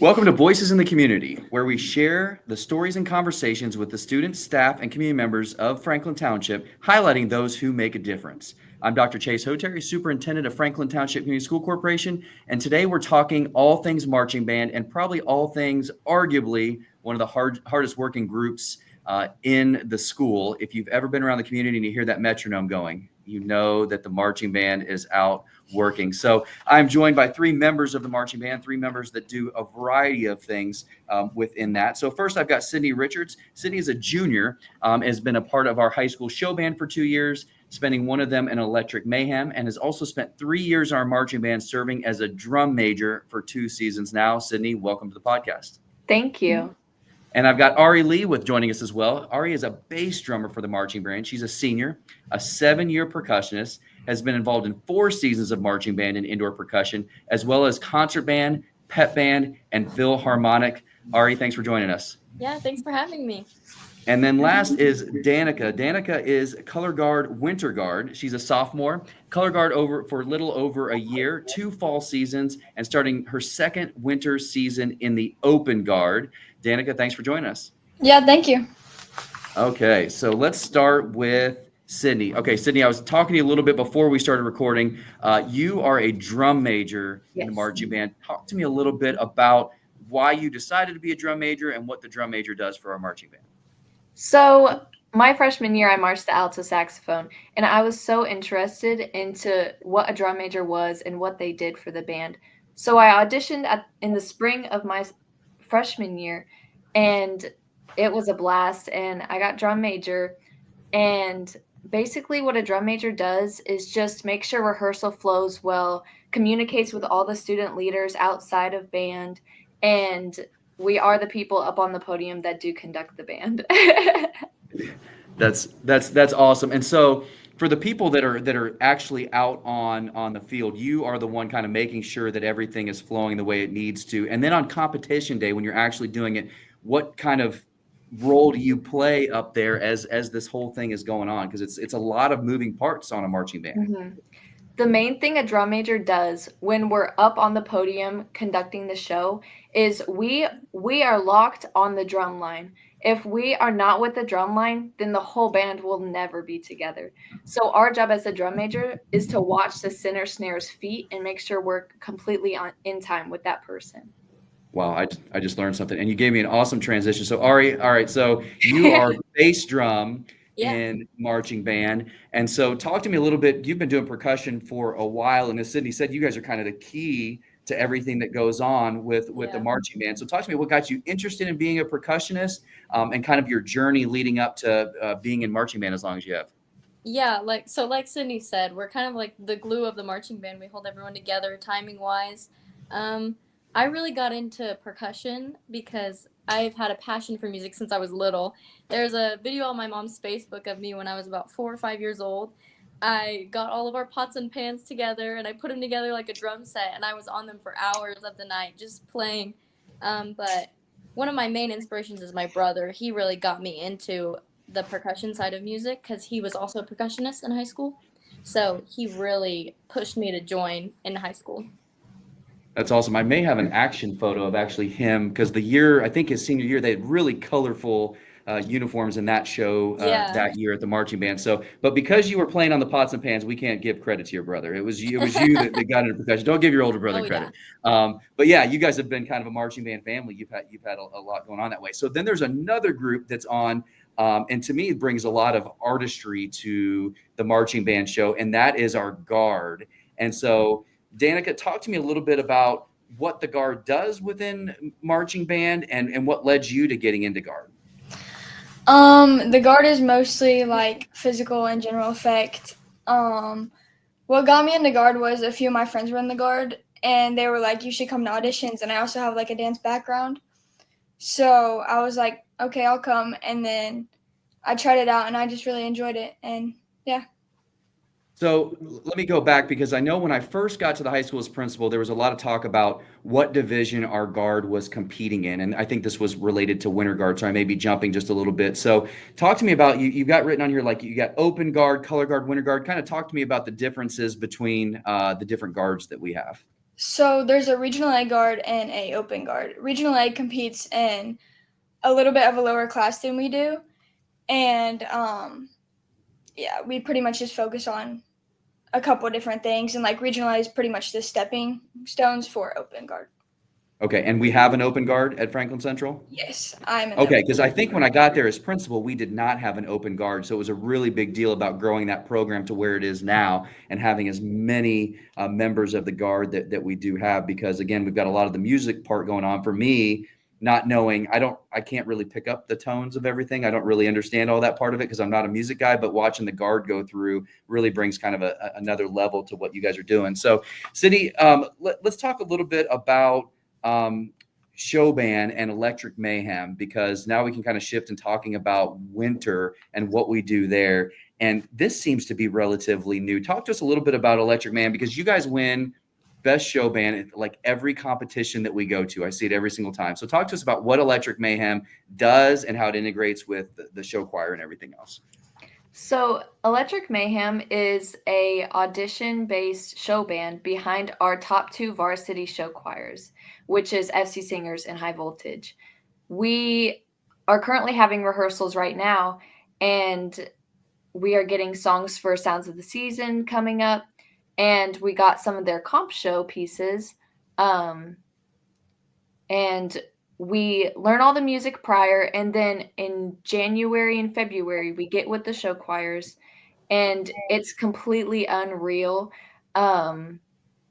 Welcome to Voices in the Community, where we share the stories and conversations with the students, staff, and community members of Franklin Township, highlighting those who make a difference. I'm Dr. Chase Hoteri, Superintendent of Franklin Township Community School Corporation, and today we're talking all things marching band and probably all things arguably one of the hardest working groups in the school. If you've ever been around the community and you hear that metronome going, you know that the marching band is out working. So I'm joined by three members of the marching band, three members that do a variety of things within that. So first I've got Sydney Richards. Sydney is a junior, has been a part of our high school show band for 2 years, spending one of them in Electric Mayhem, and has also spent 3 years in our marching band serving as a drum major for 2 seasons now. Sydney, welcome to the podcast. Thank you. And I've got Ari Lee with joining us as well. Ari is a bass drummer for the marching band. She's a senior, a 7-year percussionist, has been involved in 4 seasons of marching band and indoor percussion, as well as concert band, pep band, and Philharmonic. Ari, thanks for joining us. Yeah, thanks for having me. And then last is Danica. Danica is color guard, winter guard. She's a sophomore, color guard for a little over a year, 2 fall seasons, and starting her 2nd winter season in the open guard. Danica, thanks for joining us. Yeah, thank you. Okay, so let's start with Sydney. Okay, Sydney, I was talking to you a little bit before we started recording. You are a drum major in the marching band. Talk to me a little bit about why you decided to be a drum major and what the drum major does for our marching band. So my freshman year, I marched the alto saxophone, and I was so interested into what a drum major was and what they did for the band. So I auditioned in the spring of my freshman year, and it was a blast, and I got drum major. And basically what a drum major does is just make sure rehearsal flows well, communicates with all the student leaders outside of band, and we are the people up on the podium that do conduct the band. That's awesome. And so for the people that are actually out on the field, you are the one kind of making sure that everything is flowing the way it needs to. And then on competition day, when you're actually doing it, what kind of role do you play up there as this whole thing is going on? Because it's a lot of moving parts on a marching band. Mm-hmm. The main thing a drum major does when we're up on the podium conducting the show is we are locked on the drum line. If we are not with the drum line, then the whole band will never be together. So our job as a drum major is to watch the center snare's feet and make sure we're completely in time with that person. Wow, I just learned something, and you gave me an awesome transition. So Ari, all right, so you are bass drum in marching band, and so talk to me a little bit. You've been doing percussion for a while, and as Sydney said, you guys are kind of the key to everything that goes on with the marching band. So talk to me, what got you interested in being a percussionist, and kind of your journey leading up to being in marching band as long as you have. Yeah, like Sydney said, we're kind of like the glue of the marching band. We hold everyone together timing wise. I really got into percussion because I've had a passion for music since I was little. There's a video on my mom's Facebook of me when I was about 4 or 5 years old. I got all of our pots and pans together, and I put them together like a drum set, and I was on them for hours of the night just playing. But one of my main inspirations is my brother. He really got me into the percussion side of music because he was also a percussionist in high school. So he really pushed me to join in high school. That's awesome. I may have an action photo of actually him because the year, I think his senior year, they had really colorful uniforms in that show that year at the marching band. So, but because you were playing on the pots and pans, we can't give credit to your brother. It was you that got into percussion. Don't give your older brother credit. Yeah. But yeah, you guys have been kind of a marching band family. You've had a lot going on that way. So then there's another group that's on, and to me, it brings a lot of artistry to the marching band show, and that is our guard. And so, Danica, talk to me a little bit about what the guard does within marching band and what led you to getting into guard. The guard is mostly like physical and general effect. What got me into guard was a few of my friends were in the guard, and they were like, you should come to auditions. And I also have like a dance background. So I was like, okay, I'll come. And then I tried it out and I just really enjoyed it. And yeah. So let me go back because I know when I first got to the high school as principal, there was a lot of talk about what division our guard was competing in. And I think this was related to winter guard, so I may be jumping just a little bit. So talk to me about, you've got written on here, like you got open guard, color guard, winter guard. Kind of talk to me about the differences between the different guards that we have. So there's a regional A guard and a open guard. Regional A competes in a little bit of a lower class than we do, and yeah, we pretty much just focus on a couple of different things, and like regional A is pretty much the stepping stones for open guard. Okay, and we have an open guard at Franklin Central? Yes, I'm in. Okay, because I think when I got there as principal, we did not have an open guard, so it was a really big deal about growing that program to where it is now and having as many members of the guard that we do have. Because again, we've got a lot of the music part going on. For me, not knowing, I can't really pick up the tones of everything. I don't really understand all that part of it because I'm not a music guy. But watching the guard go through really brings kind of another level to what you guys are doing. So, Sydney, let's talk a little bit about. Show band and Electric Mayhem, because now we can kind of shift in talking about winter and what we do there. And this seems to be relatively new. Talk to us a little bit about Electric Mayhem, because you guys win best show band at like every competition that we go to. I see it every single time. So talk to us about what Electric Mayhem does and how it integrates with the show choir and everything else. So Electric Mayhem is a audition-based show band behind our top 2 varsity show choirs, which is FC Singers and High Voltage. We are currently having rehearsals right now, and we are getting songs for Sounds of the Season coming up, and we got some of their comp show pieces. And we learn all the music prior, and then in January and February, we get with the show choirs, and it's completely unreal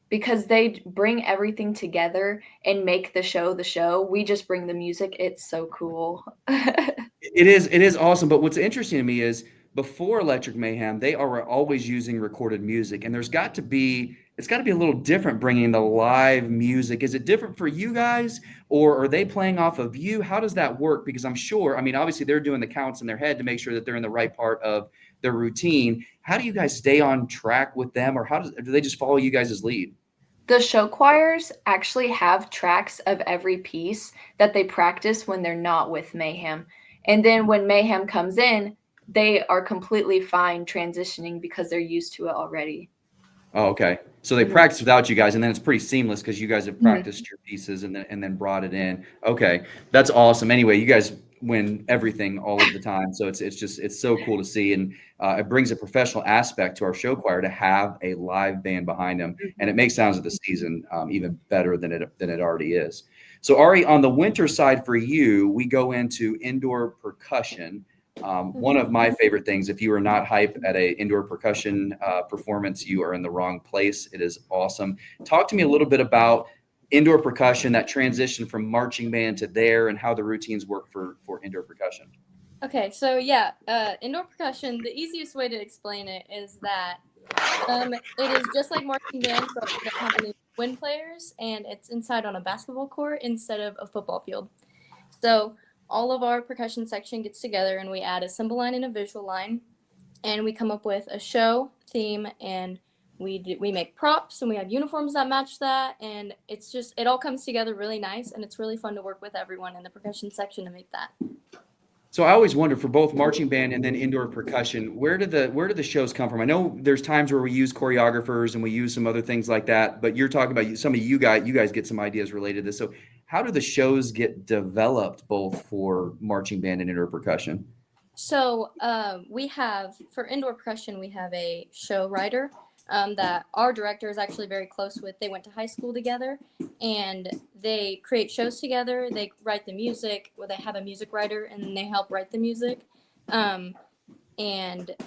because they bring everything together and make the show the show. We just bring the music. It's so cool. It is awesome. But what's interesting to me is before Electric Mayhem, they are always using recorded music, and it's got to be a little different bringing the live music. Is it different for you guys, or are they playing off of you? How does that work? Because I'm sure, I mean, obviously they're doing the counts in their head to make sure that they're in the right part of their routine. How do you guys stay on track with them, or do they just follow you guys' lead? The show choirs actually have tracks of every piece that they practice when they're not with Mayhem. And then when Mayhem comes in, they are completely fine transitioning because they're used to it already. Oh, okay. So they practice without you guys, and then it's pretty seamless because you guys have practiced your pieces and then brought it in. Okay, that's awesome. Anyway, you guys win everything all of the time, so it's so cool to see, and it brings a professional aspect to our show choir to have a live band behind them, and it makes Sounds of the Season even better than it already is. So Ari, on the winter side for you, we go into indoor percussion. One of my favorite things, if you are not hype at a indoor percussion performance, you are in the wrong place. It is awesome. Talk to me a little bit about indoor percussion, that transition from marching band to there, and how the routines work for indoor percussion. Okay, so yeah, indoor percussion, the easiest way to explain it is that it is just like marching band, but we don't have any wind players, and it's inside on a basketball court instead of a football field. So all of our percussion section gets together, and we add a symbol line and a visual line, and we come up with a show theme, and we make props, and we have uniforms that match that, and it all comes together really nice, and it's really fun to work with everyone in the percussion section to make that. So I always wonder, for both marching band and then indoor percussion, where do the shows come from? I know there's times where we use choreographers and we use some other things like that, but you're talking about some of you guys get some ideas related to this. So how do the shows get developed both for marching band and indoor percussion? So for indoor percussion, we have a show writer that our director is actually very close with. They went to high school together, and they create shows together. They write the music, they have a music writer, and they help write the music. And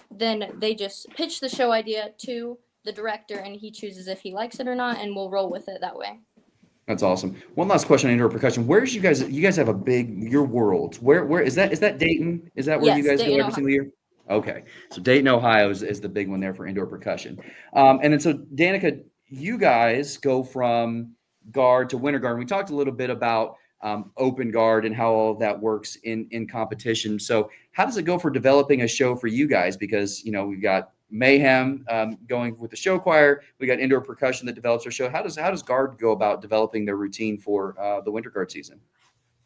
then they just pitch the show idea to the director, and he chooses if he likes it or not, and we'll roll with it that way. That's awesome. One last question on indoor percussion. Where's you guys have your worlds. Where is that Dayton? Is that where Yes, you guys Dayton, go every Ohio. single year? Okay. So Dayton, Ohio is the big one there for indoor percussion. And then so Danica, you guys go from guard to winter guard. We talked a little bit about open guard and how all of that works in competition. So how does it go for developing a show for you guys? Because, we've got Mayhem going with the show choir. We got indoor percussion that develops our show. How does guard go about developing their routine for the winter guard season?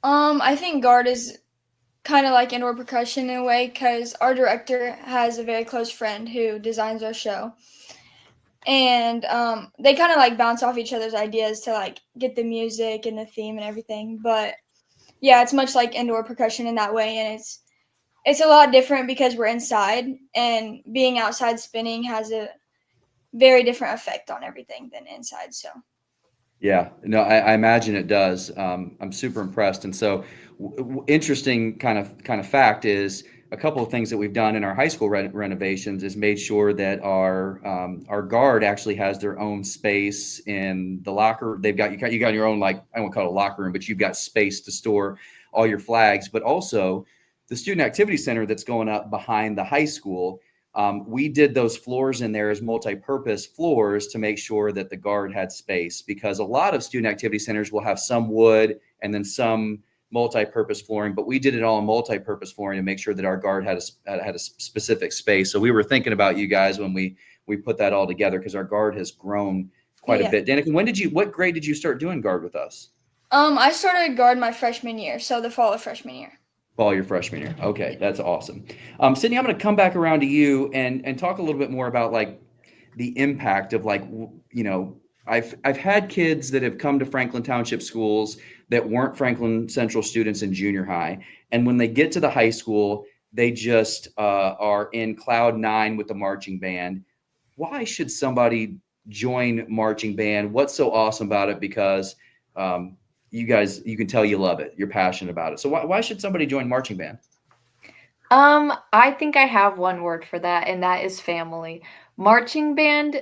I think guard is kind of like indoor percussion in a way, because our director has a very close friend who designs our show. and they kind of like bounce off each other's ideas to like get the music and the theme and everything. But yeah, it's much like indoor percussion in that way, and it's a lot different because we're inside, and being outside spinning has a very different effect on everything than inside. So Yeah, no, I imagine it does. I'm super impressed. And so, interesting kind of fact is a couple of things that we've done in our high school renovations is made sure that our guard actually has their own space in the locker. They've got you got your own, like, I won't call it a locker room, but you've got space to store all your flags. But also, the student activity center that's going up behind the high school. We did those floors in there as multi-purpose floors to make sure that the guard had space, because a lot of student activity centers will have some wood and then some multi-purpose flooring, but we did it all in multi-purpose flooring to make sure that our guard had a specific space. So we were thinking about you guys when we put that all together, because our guard has grown quite a yeah. bit. Danica, what grade did you start doing guard with us? I started guard my freshman year, so the fall of freshman year. Fall your freshman year. Okay, that's awesome. Sydney, I'm going to come back around to you and talk a little bit more about, like, the impact of, like, I've had kids that have come to Franklin Township schools that weren't Franklin Central students in junior high, and when they get to the high school, they just are in cloud nine with the marching band. Why should somebody join marching band? What's so awesome about it? Because you guys, you can tell you love it. You're passionate about it. So why should somebody join marching band? I think I have one word for that, and that is family. Marching band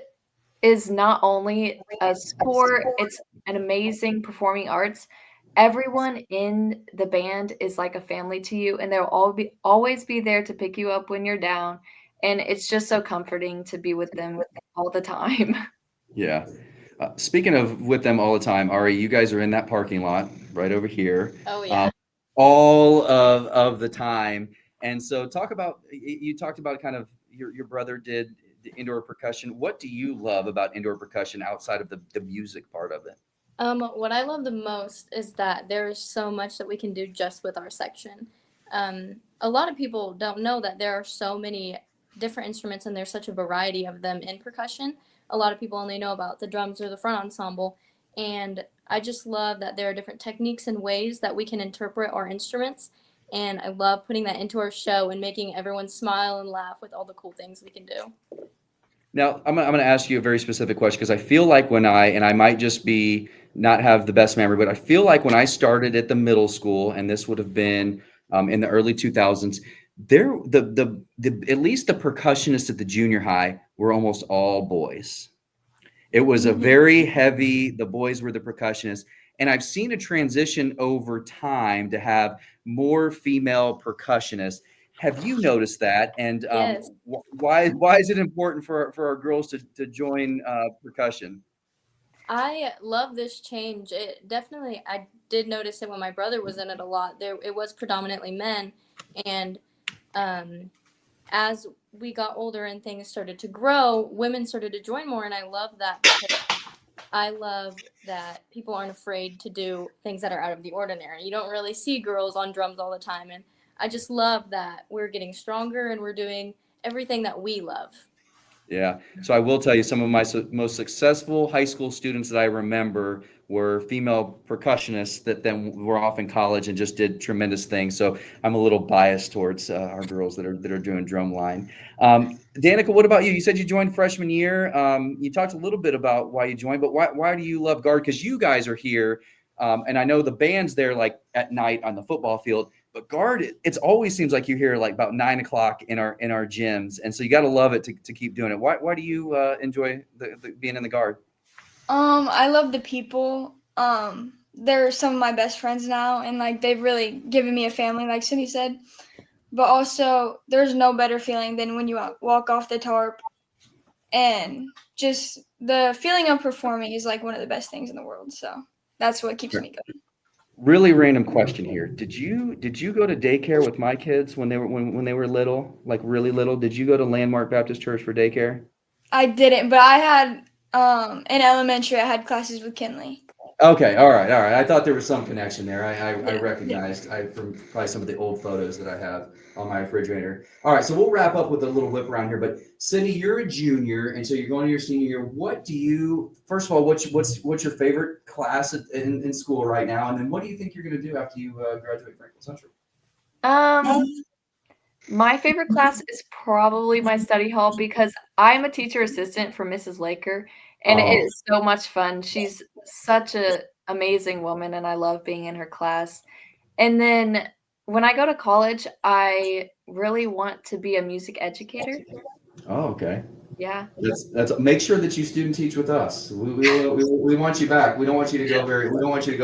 is not only a sport, it's an amazing performing arts. Everyone in the band is like a family to you, and they'll always be there to pick you up when you're down. And it's just so comforting to be with them all the time. Yeah. Speaking of with them all the time, Ari, you guys are in that parking lot right over here, Oh yeah. all of the time. And so talk about, you talked about kind of your brother did the indoor percussion. What do you love about indoor percussion outside of the music part of it? What I love the most is that there is so much that we can do just with our section. A lot of people don't know that there are so many different instruments and there's such a variety of them in percussion. A lot of people only know about the drums or the front ensemble. And I just love that there are different techniques and ways that we can interpret our instruments. And I love putting that into our show and making everyone smile and laugh with all the cool things we can do. Now, I'm going to ask you a very specific question, because I feel like and I might just be not have the best memory, but I feel like when I started at the middle school, and this would have been in the early 2000s, at least the percussionists at the junior high were almost all boys. It was a very heavy, the boys were the percussionists. And I've seen a transition over time to have more female percussionists. Have you noticed that? And Yes. why is it important for our girls to join percussion? I love this change. It definitely, I did notice it when my brother was in it a lot. It was predominantly men, and um, as we got older and things started to grow, women started to join more, and I love that because I love that people aren't afraid to do things that are out of the ordinary. You don't really see girls on drums all the time, and I just love that we're getting stronger and we're doing everything that we love. Yeah. So I will tell you, some of my most successful high school students that I remember were female percussionists that then were off in college and just did tremendous things. So I'm a little biased towards our girls that are doing drumline. Danica, what about you? You said you joined freshman year. You talked a little bit about why you joined, but why do you love guard? Because you guys are here, and I know the band's there like at night on the football field. But guard, it always seems like you're here like about 9 o'clock in our gyms, and so you got to love it to keep doing it. Why do you enjoy the being in the guard? I love the people. They're some of my best friends now, and like they've really given me a family, like Cindy said. But also, there's no better feeling than when you walk off the tarp, and just the feeling of performing is like one of the best things in the world. So that's what keeps me going. Really random question here. Did you go to daycare with my kids when they were little, like really little? Did you go to Landmark Baptist Church for daycare? I didn't, but I had in elementary I had classes with Kinley. Okay, all right, all right. I thought there was some connection there. I Yeah. recognized from probably some of the old photos that I have on my refrigerator. All right, so we'll wrap up with a little whip around here. But Sydney, you're a junior, and so you're going to your senior year. What do you? First of all, what's your favorite class in school right now? And then what do you think you're going to do after you graduate Franklin Central? My favorite class is probably my study hall because I'm a teacher assistant for Mrs. Laker, and it Oh, is so much fun. She's such a amazing woman, and I love being in her class. And then when I go to college, I really want to be a music educator. oh, okay. Yeah. That's make sure that you student teach with us. We want you back. We don't want you to go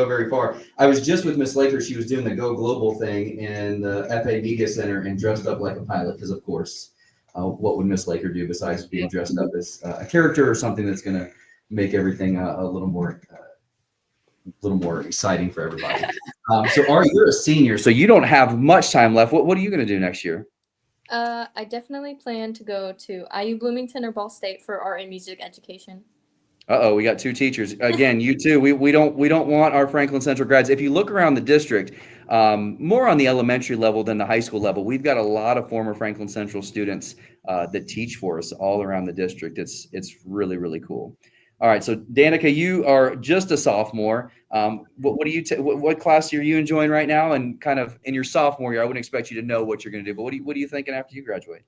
very far. I was just with Miss Laker. She was doing the Go Global thing in the FA Media Center and dressed up like a pilot because, of course, what would Miss Laker do besides being dressed up as a character or something that's going to make everything a little more exciting for everybody. So, Ari, you're a senior, so you don't have much time left. What are you going to do next year? I definitely plan to go to IU Bloomington or Ball State for art and music education. Uh-oh, we got two teachers. Again, you too. We don't want our Franklin Central grads. If you look around the district, more on the elementary level than the high school level, we've got a lot of former Franklin Central students that teach for us all around the district. It's really, really cool. All right, so Danica, you are just a sophomore. What do you what class are you enjoying right now? And kind of in your sophomore year, I wouldn't expect you to know what you're going to do, but what are you thinking after you graduate?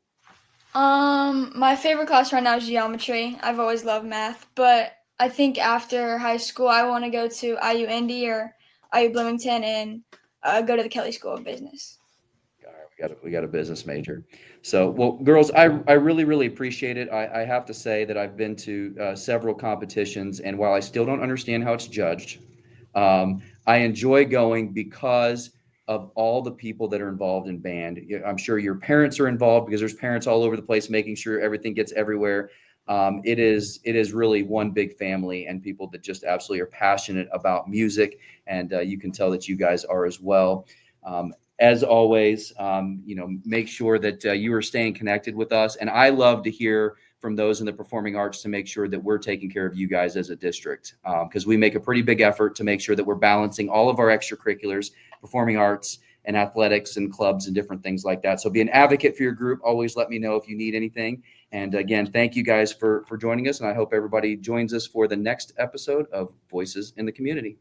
My favorite class right now is geometry. I've always loved math, but I think after high school, I want to go to IU Indy or IU Bloomington and go to the Kelly School of Business. All right, we got a business major. So, well, girls, I really appreciate it. I have to say that I've been to several competitions, and while I still don't understand how it's judged, I enjoy going because of all the people that are involved in band. I'm sure your parents are involved because there's parents all over the place making sure everything gets everywhere. It is really one big family and people that just absolutely are passionate about music, and you can tell that you guys are as well. As always, make sure that you are staying connected with us. And I love to hear from those in the performing arts to make sure that we're taking care of you guys as a district, because we make a pretty big effort to make sure that we're balancing all of our extracurriculars, performing arts and athletics and clubs and different things like that. So be an advocate for your group. Always let me know if you need anything. And again, thank you guys for joining us. And I hope everybody joins us for the next episode of Voices in the Community.